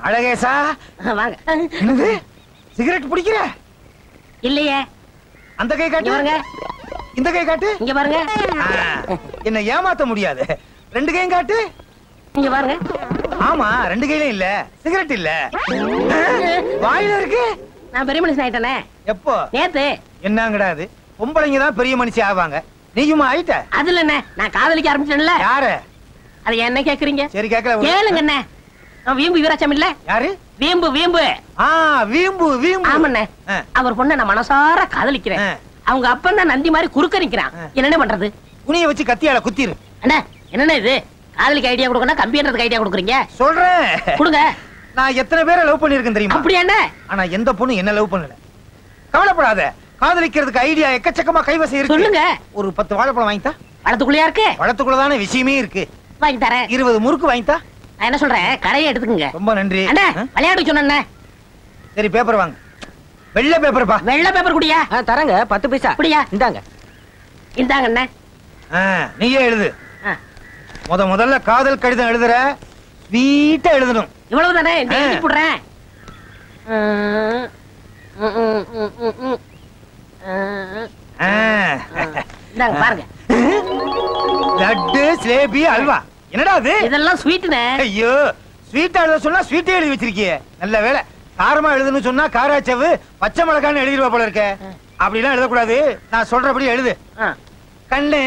அழகேசா வாங்க. என்னது சிகரெட் பிடிக்கிற? இல்லையே. அந்த கை காட்டு. பாருங்க. இந்த கை காட்டு. இங்க பாருங்க. என்ன ஏமாத்த முடியாது. ரெண்டு கையும் காட்டு. இங்க பாருங்க. ஆமா, ரெண்டு கையிலும் இல்ல, சிகரெட் இல்ல, வாயில இருக்கு. நான் பெரிய மனுஷன் ஆயிட்டேனே. எப்போ? நேத்து. என்னங்கடா அது? பொம்பளைங்க தான் பெரிய மனுஷி ஆவாங்க, நீயுமா ஆயிட்ட? அதுல என்ன, நான் காதலிக்க ஆரம்பிச்சேன்ல. யாரு? அது என்ன கேக்குறீங்க? சரி கேக்கல. கேளுங்க என்ன. நான் வீம்பு வீராசாமி இல்ல. யாரு? வீம்பு வீம்பு. வீம்பு வீம்பு. ஆமாண்ணே. அவர் பொண்ணை நான் மனசார காதலிக்கிறேன். அவங்க அப்பன் தான் நந்தி மாதிரி குறுக்க நிக்கிறான். என்னென்ன பண்றது? துணியை வச்சு கத்தியால குத்திரு. அண்ணா என்னண்ணே இது? காதலிக்கு ஐடியா கொடுக்கணும், கம்பின்றதுக்கு ஐடியா கொடுக்குறீங்க. சொல்றேன் கொடுங்க. நான் எத்தனை பேரை லவ் பண்ணிருக்கேன் தெரியுமா? அப்படியா என்ன? ஆனா எந்த பொண்ணு என்ன லவ் பண்ணல. கவலைப்படாத, காதலிக்கிறதுக்கு ஐடியா எக்கச்சக்கமா கைவசம் இருக்கு. சொல்லுங்க. ஒரு 10 வாழைப்பழம் வாங்கித்தா. வளத்துக்குள்ளயா இருக்கு? வளத்துக்குள்ளதானே விஷயமே இருக்கு. வாங்கி தரேன். 20 முறுக்கு வாங்கித்தா. நான் என்ன சொல்றேன், கடையை எடுத்துக்கங்க. ரொம்ப நன்றி. அண்ணா விளையாடு சொன்ன. சரி பேப்பர் வாங்க. வெள்ளை பேப்பர்ப்பா. வெள்ளை பேப்பர் குடியா? தரங்க 10 பைசா. குடியா? இந்தாங்க. இந்தாங்க அண்ணா. நீயே எழுது. முதல்ல காதல் கடிதம் எழுதுற, வீட்டை எழுதணும். இவ்வளவு தானே? எழுதி போடுறேன். இந்தாங்க பாருங்க. லட்டு, ஜிலேபி, அல்வா. என்னடா அது? இதெல்லாம் ஸ்வீட்னே. ஐயோ, ஸ்வீட்டா எழுத சொன்னா ஸ்வீட்டே எழுதி வச்சிருக்கியே. நல்ல வேலை. காரமா எழுதுன்னு சொன்னா காராச்சவு, பச்சை மிளகான்னு எழுதிடுவா போல இருக்க. அப்படிலாம் எழுதக்கூடாது, நான் சொல்றபடி எழுது. கண்ணு,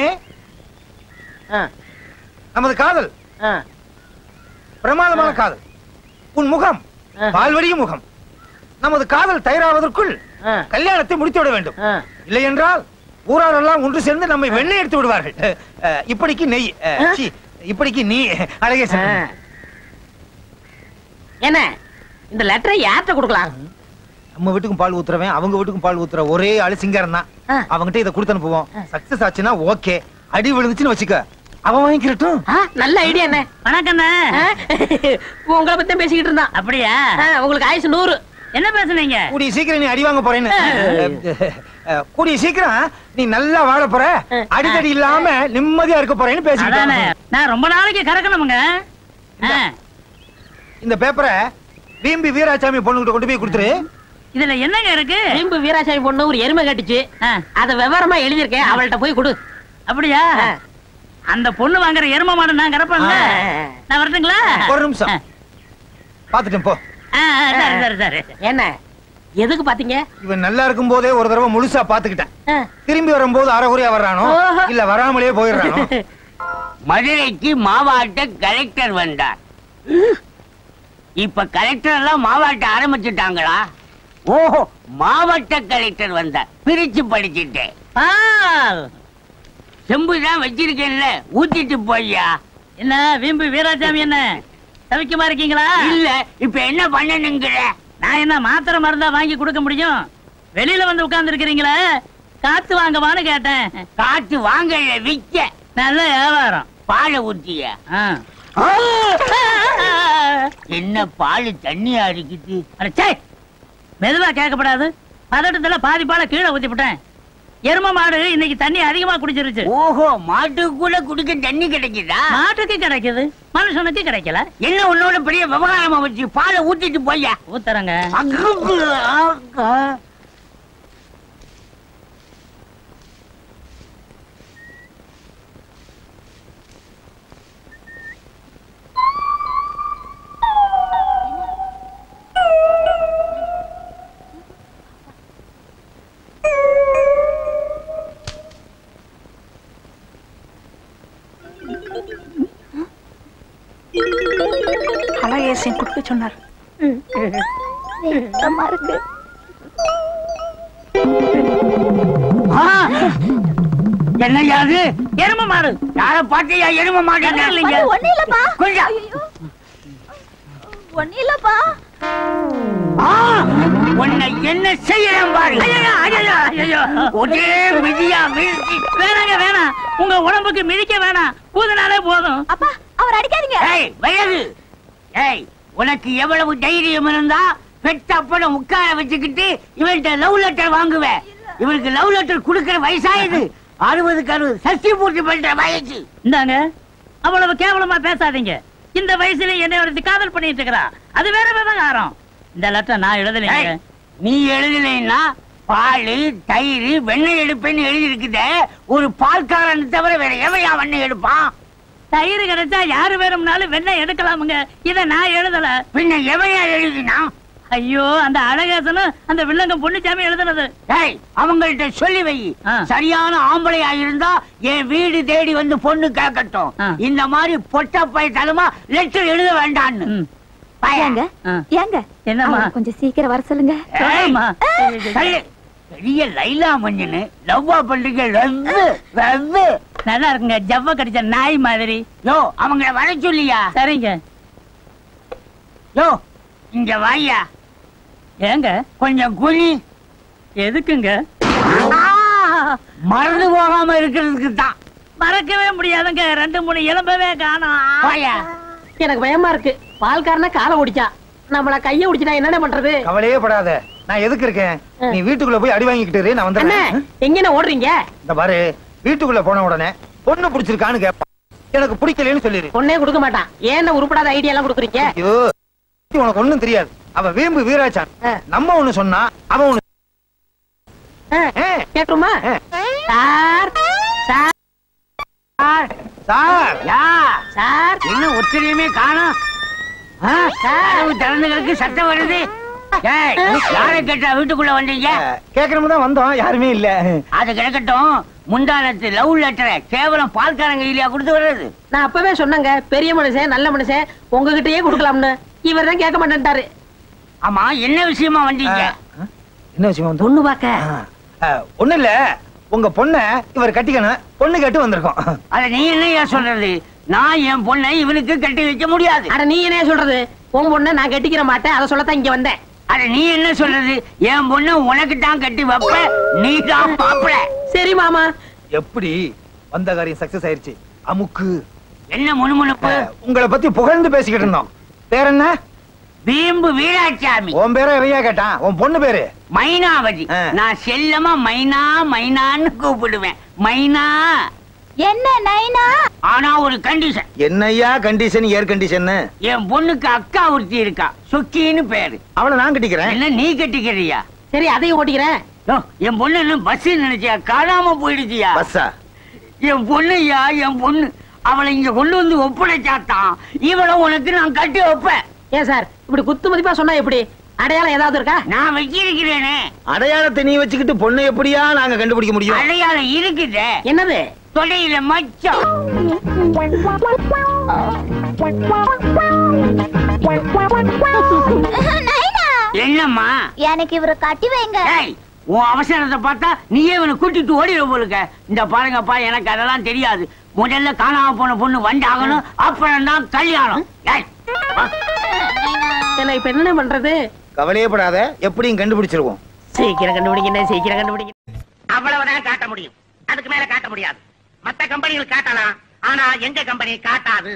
நமது காதல் பிரமாதமான காதல். உன் முகம் பால்வடியும் முகம். நமது காதல் தயாராவதற்குள் கல்யாணத்தை முடித்து விட வேண்டும். இல்லை என்றால் ஊராரெல்லாம் ஒன்று சேர்ந்து நம்மை வெண்ணெய் எடுத்து விடுவார்கள். இப்படிக்கு நெய், இப்படிக்கு நீ. அழகே என்ன இந்த லெட்டரை யார்கிட்ட கொடுக்கலாம்? நம்ம வீட்டுக்கும் பால் ஊத்துறவன் அவங்க வீட்டுக்கும் பால் ஊத்துற ஒரே ஆளு சிங்காரம் தான். அவங்கிட்ட இதை கொடுத்து அனுப்புவோம். சக்சஸ் ஆச்சுன்னா ஓகே, அடி விழுந்துச்சுன்னு வச்சுக்க, அவன் வாங்கிக்கிறட்டும். நல்ல ஐடியா என்ன. வணக்கம். உங்களை பத்தி பேசிக்கிட்டு இருந்தான். அப்படியா? உங்களுக்கு ஆயுசு 100. என்ன பேசுனீங்க? கூடிய சீக்கிரம் நீ அடி வாங்க போறேன்னு. கூடிய சீக்கிரம் நீ நல்லா வாழ போற, அடிக்கடி இல்லாம நிம்மதியா இருக்க போறேன்னு பேசிக்கிட்டு. நான் ரொம்ப நாளைக்கு கறக்கணுமுங்க. இந்த பேப்பரை வீம்பி வீராசாமி பொண்ணுகிட்ட கொண்டு போய் கொடுத்துரு. இதுல என்னங்க இருக்கு? வீம்பு வீராசாமி பொண்ணு ஒரு எருமை கட்டிச்சு, அத விவரமா எழுதிருக்கேன், அவள்கிட்ட போய் கொடு. அப்படியா? அந்த பொண்ணு வாங்குற எருமை மாடு நான் கறப்பேன்ல. நான் வரட்டுங்களா? ஒரு நிமிஷம் பாத்துட்டேன் போ. என்ன எதுக்கு பாத்தீங்க? இவன் நல்லா இருக்கும் போதே ஒரு தடவை முழுசா பாத்துக்கிட்டேன். திரும்பி வரும்போது அரைகுறையா வர்றானோ இல்ல வராமலே போயிடுறானோ. மதுரைக்கு மாவட்ட கலெக்டர் வந்தார். இப்ப கலெக்டர் எல்லாம் மாவட்ட ஆரம்பிச்சுட்டாங்களா? ஓஹோ, மாவட்ட கலெக்டர் வந்தார். பிரிச்சு படிச்சுட்டேன். செம்புதான் வச்சிருக்கேன்ல, ஊத்திட்டு போய்யா. என்ன வீம்பு வீராசாமி, என்ன தவிக்கமா இருக்கீங்களா? இல்ல, இப்ப என்ன பண்ணணுங்கிற? நான் என்ன மாத்திரை மருந்தா வாங்கி கொடுக்க முடியும்? வெளியில வந்து உட்கார்ந்து இருக்கிறீங்களே, காத்து வாங்கவான்னு கேட்டேன். காத்து வாங்க விக்க. நல்ல வியாபாரம். பாலை ஊத்திய. என்ன பால் தண்ணியா இருக்குது? மெதுவா கேட்கப்படாது. பதட்டத்துல பாதி பாலை கீழே ஊத்தி விட்டேன். எரும மாடு இன்னைக்கு தண்ணி அதிகமா குடிச்சிருச்சு. ஓஹோ, மாட்டுக்கு கூட குடிக்க தண்ணி கிடைக்குதா? மாட்டுக்கு கிடைக்குது, மனுஷனுக்கு கிடைக்கல. என்ன உன்னோட பெரிய விவகாரமா வச்சு பாலை ஊத்திட்டு போய்யா. ஊத்துறங்க. அழகேசன் கொடுக்க சொன்னார். என்னையாது? எரும மாடு. யார பாட்டியா எரும மாடு? ஒண்ணு இல்லப்பா. ஒண்ணு இல்லப்பா. உன்னை என்ன செய்யலாம் பாரு. ஒரே மிதியா வீழ்ச்சி. வேணாங்க வேணாம், உங்க உடம்புக்கு மிதிக்க வேணாம், ஊதுனாலே போதும். அப்பா அவர் அடிக்காதீங்க. வயது. உனக்கு எவ்வளவு தைரியம் இருந்தா பெத்த அப்பனை உட்கார வச்சுக்கிட்டு இவன்கிட்ட லவ் லெட்டர் வாங்குவேன். இவனுக்கு லவ் லெட்டர் கொடுக்கிற வயசாயுது. 60 சஷ்டி பூர்த்தி பண்ற வயசு. இந்தாங்க, அவ்வளவு கேவலமா பேசாதீங்க. இந்த வயசுல என்ன ஒரு காதல் பண்ணிட்டு இருக்கிறா. அது வேற விவகாரம். இந்த லெட்டர் நான் எழுதலைங்க. நீ எழுதலைன்னா பால் தயிர் வெண்ணெய் எடுப்பேன்னு எழுதி இருக்குதே. ஒரு பால்காரன் தவிர வேற எவையா வெண்ணெய் எடுப்பான்? தயிர் கிடைச்சா யாரு வேணும்னாலும் வெண்ணெய் எடுக்கலாமுங்க. இத நான் எழுதல. பின்ன எவையா எழுதினா? ஐயோ, அந்த அழகேசனும் அந்த வில்லங்க பொண்ணுச்சாமி எழுதுனது. அவங்கள்ட்ட சொல்லி வை. சரியான ஆம்பளையா இருந்தா என் வீடு தேடி வந்து பொண்ணு கேட்கட்டும். இந்த மாதிரி பொட்ட பயத்தலுமா லெட்டர் எழுத வேண்டான்னு. ஏங்க ஏங்க என்னம்மா கொஞ்சம் சீக்கிரம் வர சொல்லுங்க. பெரிய லைலா மஞ்சன்னு லவ்வா பண்றீங்க. நல்லா இருக்குங்க, ஜவ்வ கடிச்ச நாய் மாதிரி. யோ அவங்கள வர சொல்லியா? சரிங்க. யோ இங்க வாயா. ஏங்க கொஞ்சம் குனி. எதுக்குங்க? மறந்து போகாம இருக்கிறதுக்கு தான். மறக்கவே முடியாதுங்க. 2-3 எலும்பவே காணோம். வாயா. எனக்கு பயமா இருக்கு. பால்காரன காலை ஒடிச்சா நம்மள கைய ஒடிச்சா என்னென்ன பண்றது? கவலையே படாத, நான் எதுக்கு இருக்கேன். நீ வீட்டுக்குள்ள போய் அடி வாங்கிக்கிட்டு நான் வந்துடுறேன். எங்கன ஓடுறீங்க? இந்த பாரு, வீட்டுக்குள்ள போன உடனே பொண்ணு பிடிச்சிருக்கான்னு கேட்பான். எனக்கு பிடிக்கலன்னு சொல்லிரு. பொண்ணே கொடுக்க மாட்டான். ஏன் உருப்படாத ஐடியா எல்லாம் கொடுக்குறீங்க? ஐயோ, உனக்கு ஒண்ணும் தெரியாது. அவ வீம்பு வீராச்சான். நம்ம ஒண்ணு சொன்னா அவன் ஒண்ணு. கேட்டுமா? சார் சார் சார் யா சார், என்ன ஒத்திரையுமே காணோம். திறந்துகளுக்கு சத்தம் வருது. யாரை கேட்டா வீட்டுக்குள்ள வந்தீங்க? கேட்கணும் தான் வந்தோம், யாருமே இல்ல. அது கிடக்கட்டும். முந்தானத்து லவ் லெட்டரை கேவலம் பால்காரங்க இல்லையா கொடுத்து வர்றது? நான் அப்பவே சொன்னங்க, பெரிய மனுஷன் நல்ல மனுஷன் உங்ககிட்டயே கொடுக்கலாம்னு. இவர் தான் கேட்க மாட்டேன்ட்டாரு. ஆமா, என்ன விஷயமா வந்தீங்க? என்ன விஷயம் வந்து? பொண்ணு பாக்க. ஒண்ணு இல்ல, உங்க பொண்ண இவர் கட்டிக்கணும். பொண்ணு கேட்டு வந்திருக்கோம். அத நீ என்னையா சொல்றது? நான் என் பொண்ணை இவனுக்கு கட்டி வைக்க முடியாது. அட நீ என்ன சொல்றது? உன் பொண்ணை நான் கட்டிக்கிற மாட்டேன், அதை சொல்லத்தான் இங்க வந்தேன். அட நீ என்ன சொல்றது? என் பொண்ணு உனக்கு தான் கட்டி வைப்ப, நீ தான் மாப்பிள. சரி மாமா. எப்படி வந்த காரியம் சக்சஸ் ஆயிருச்சு. அமுக்கு. என்ன முணுமுணுப்பு? உங்களை பத்தி புகழ்ந்து பேசிக்கிட்டு இருந்தோம். பேர் என்ன? வீம்பு வீராசாமி. உன் பேரை எவையா கேட்டான்? உன் பொண்ணு பேரு மைனாவதி. நான் செல்லமா மைனா மைனான்னு கூப்பிடுவேன். மைனா. என்ன நைனா? ஆனா ஒரு கண்டிஷன். என்னையா கண்டிஷன்? Air condition. என் பொண்ணுக்கு அக்கா ஒருத்தி இருக்கா, சுக்கின்னு பேரு. அவளை நான் கட்டிக்கிறேன். என்ன நீ கட்டிக்கிறியா? சரி, அதையும் ஓட்டிக்கிறேன். என் பொண்ணு என்ன பஸ் நினைச்சியா? காணாம போயிடுச்சியா? பஸ்ஸா? என் பொண்ணுயா, என் பொண்ணு. அவளை இங்க கொண்டு வந்து ஒப்படைச்சாத்தான் இவளை உனக்கு நான் கட்டி வைப்பேன். ஏன் சார் இப்படி குத்து மதிப்பா சொன்னா எப்படி? அடையாளம் ஏதாவது இருக்கா? நான் வச்சிருக்கிறேனே. அடையாளத்தை நீ வச்சுக்கிட்டு பொண்ணு எப்படியா நாங்க கண்டுபிடிக்க முடியும்? அடையாளம் இருக்குது. என்னது? தொடையில மச்சம். என்னம்மா? எனக்கு இவரை கட்டி வைங்க. உன் அவசரத்தை பார்த்தா நீயே இவனை கூட்டிட்டு ஓடிட போலுக்க. இந்த பாருங்கப்பா, எனக்கு அதெல்லாம் தெரியாது. முதல்ல காணாம போன பொண்ணு வந்தாகணும், அப்புறம் தான் கல்யாணம். என்ன இப்ப என்ன பண்றது? கவலையே படாத, எப்படியும் கண்டுபிடிச்சிருவோம். சீக்கிரம் கண்டுபிடிங்க, சீக்கிரம் கண்டுபிடிங்க. அவ்வளவுதான் காட்ட முடியும், அதுக்கு மேல காட்ட முடியாது. மத்த கம்பெனிகள் காட்டலாம், ஆனா எங்க கம்பெனி காட்டாது.